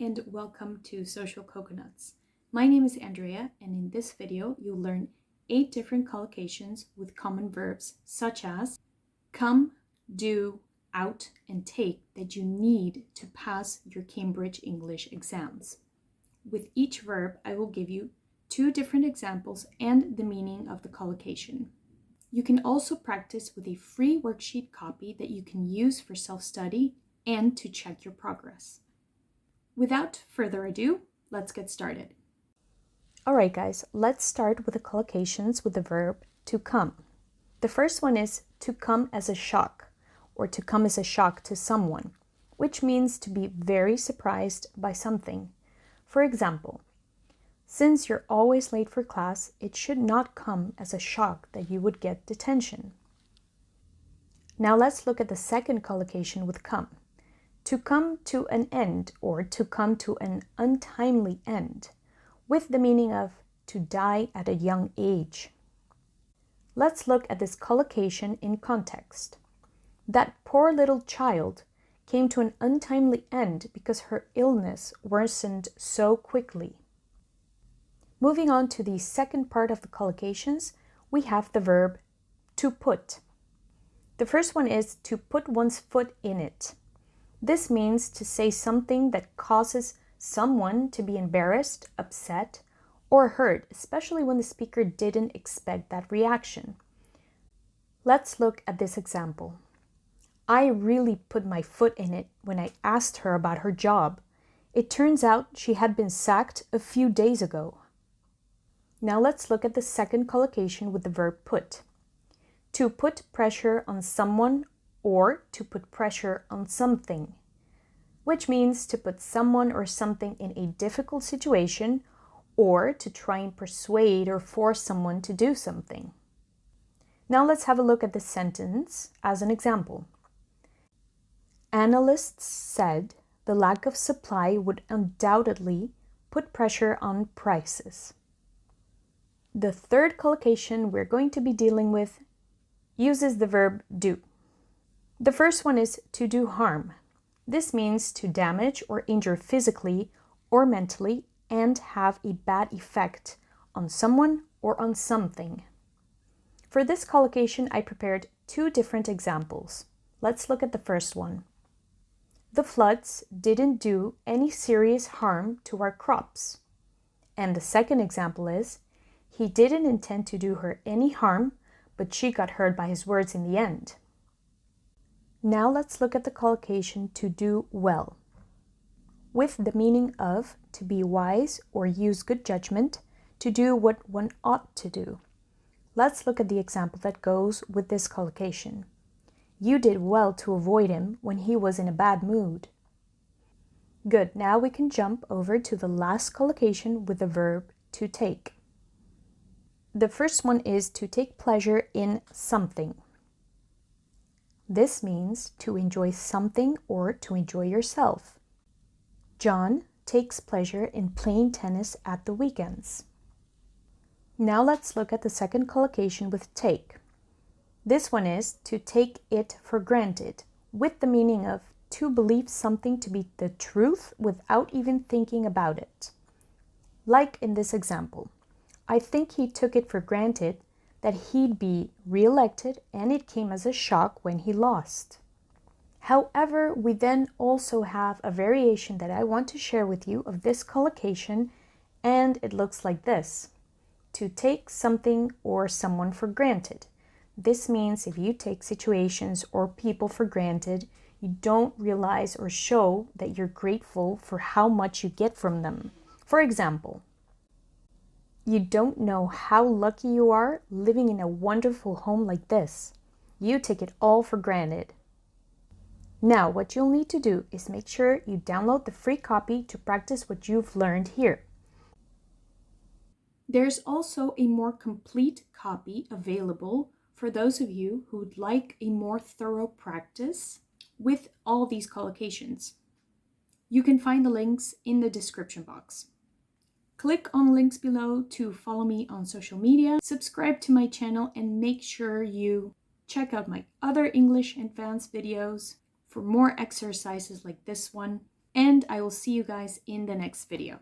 and welcome to Social Coconuts. My name is Andrea, and in this video you'll learn 8 different collocations with common verbs such as come, do, out, and take that you need to pass your Cambridge English exams. With each verb, I will give you 2 different examples and the meaning of the collocation. You can also practice with a free worksheet copy that you can use for self-study and to check your progress. Without further ado, let's get started. Alright guys, let's start with the collocations with the verb to come. The first one is to come as a shock, or to come as a shock to someone, which means to be very surprised by something. For example, since you're always late for class, it should not come as a shock that you would get detention. Now let's look at the second collocation with come. To come to an end, or to come to an untimely end, with the meaning of to die at a young age. Let's look at this collocation in context. That poor little child came to an untimely end because her illness worsened so quickly. Moving on to the second part of the collocations, we have the verb to put. The first one is to put one's foot in it. This means to say something that causes someone to be embarrassed, upset, or hurt, especially when the speaker didn't expect that reaction. Let's look at this example. I really put my foot in it when I asked her about her job. It turns out she had been sacked a few days ago. Now let's look at the second collocation with the verb put. To put pressure on someone or to put pressure on something, which means to put someone or something in a difficult situation or to try and persuade or force someone to do something. Now let's have a look at this sentence as an example. Analysts said the lack of supply would undoubtedly put pressure on prices. The third collocation we're going to be dealing with uses the verb do. The first one is to do harm. This means to damage or injure physically or mentally and have a bad effect on someone or on something. For this collocation, I prepared 2 different examples. Let's look at the first one. The floods didn't do any serious harm to our crops. And the second example is, he didn't intend to do her any harm, but she got hurt by his words in the end. Now let's look at the collocation to do well, with the meaning of to be wise or use good judgment, to do what one ought to do. Let's look at the example that goes with this collocation. You did well to avoid him when he was in a bad mood. Good, now we can jump over to the last collocation with the verb to take. The first one is to take pleasure in something. This means to enjoy something or to enjoy yourself. John takes pleasure in playing tennis at the weekends. Now let's look at the second collocation with take. This one is to take it for granted, with the meaning of to believe something to be the truth without even thinking about it. Like in this example, I think he took it for granted that he'd be re-elected and it came as a shock when he lost. However, we then also have a variation that I want to share with you of this collocation, and it looks like this. To take something or someone for granted. This means if you take situations or people for granted, you don't realize or show that you're grateful for how much you get from them. For example, you don't know how lucky you are living in a wonderful home like this. You take it all for granted. Now, what you'll need to do is make sure you download the free copy to practice what you've learned here. There's also a more complete copy available for those of you who would like a more thorough practice with all these collocations. You can find the links in the description box. Click on the links below to follow me on social media, subscribe to my channel, and make sure you check out my other English advanced videos for more exercises like this one and I will see you guys in the next video.